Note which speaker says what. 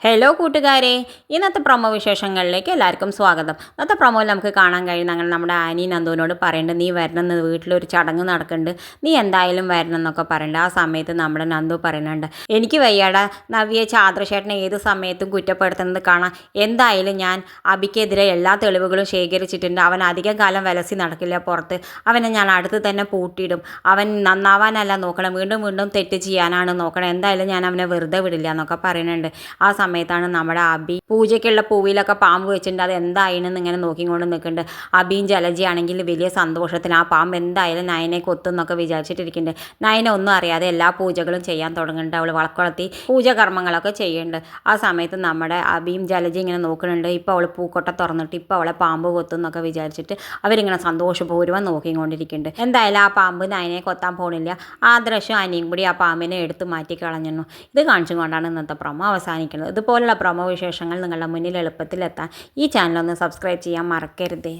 Speaker 1: Hello കൂട്ടുകാരെ, ഇന്നത്തെ promo വിശേഷങ്ങളിലേക്ക് എല്ലാവർക്കും സ്വാഗതം. ഇന്നത്തെ പ്രൊമോയിൽ നമുക്ക് കാണാൻ കഴിയുന്ന അങ്ങനെ നമ്മുടെ ആനി നന്ദുവിനോട് പറയേണ്ടത് നീ വരണമെന്ന് വീട്ടിലൊരു ചടങ്ങ് നടക്കുന്നുണ്ട്, നീ എന്തായാലും വരണം എന്നൊക്കെ പറയണ്ട. ആ സമയത്ത് നമ്മുടെ നന്ദു പറയുന്നുണ്ട്, എനിക്ക് വയ്യാടാ നവ്യെ ചാദ്രശേട്ടനെ ഏത് സമയത്തും കുറ്റപ്പെടുത്തുന്നത് കാണാം. എന്തായാലും ഞാൻ അബിക്കെതിരെ എല്ലാ തെളിവുകളും ശേഖരിച്ചിട്ടുണ്ട്. അവൻ അധികം കാലം വിലസി നടക്കില്ല പുറത്ത്. അവനെ ഞാൻ അടുത്ത് തന്നെ പൂട്ടിയിടും. അവൻ നന്നാവാനല്ല നോക്കണം, വീണ്ടും വീണ്ടും തെറ്റ് ചെയ്യാനാണ് നോക്കണം. എന്തായാലും ഞാൻ അവനെ വെറുതെ വിടില്ല എന്നൊക്കെ പറയുന്നുണ്ട്. ആ സമയത്താണ് നമ്മുടെ അബി പൂജയ്ക്കുള്ള പൂവിലൊക്കെ പാമ്പ് വെച്ചിട്ടുണ്ട്, അത് എന്തായെന്ന് ഇങ്ങനെ നോക്കിക്കൊണ്ട് നിൽക്കുന്നുണ്ട്. അബിയും ജലജയാണെങ്കിൽ വലിയ സന്തോഷത്തിന് ആ പാമ്പ് എന്തായാലും നയനെ കൊത്തുന്നൊക്കെ വിചാരിച്ചിട്ടിരിക്കുന്നുണ്ട്. നയനെ ഒന്നും അറിയാതെ എല്ലാ പൂജകളും ചെയ്യാൻ തുടങ്ങുന്നുണ്ട്. അവൾ വളക്കുളത്തി പൂജകർമ്മങ്ങളൊക്കെ ചെയ്യുന്നുണ്ട്. ആ സമയത്ത് നമ്മുടെ അബിയും ജലജ ഇങ്ങനെ നോക്കുന്നുണ്ട്. ഇപ്പോൾ അവൾ പൂക്കൊട്ട തുറന്നിട്ട് ഇപ്പോൾ അവളെ പാമ്പ് കൊത്തുന്നൊക്കെ വിചാരിച്ചിട്ട് അവരിങ്ങനെ സന്തോഷപൂർവ്വം നോക്കിക്കൊണ്ടിരിക്കുന്നുണ്ട്. എന്തായാലും ആ പാമ്പ് നയനെ കൊത്താൻ പോണില്ല. ആദർശും അനിയും കൂടി ആ പാമ്പിനെ എടുത്ത് മാറ്റി കളഞ്ഞു. ഇത് കാണിച്ചുകൊണ്ടാണ് ഇന്നത്തെ പ്രൊമോ അവസാനിക്കുന്നത്. ഇതുപോലുള്ള പ്രൊമോ വിശേഷങ്ങൾ നിങ്ങളുടെ മുന്നിൽ എളുപ്പത്തിലെത്താൻ ഈ ചാനലൊന്ന് സബ്സ്ക്രൈബ് ചെയ്യാൻ മറക്കരുതേ.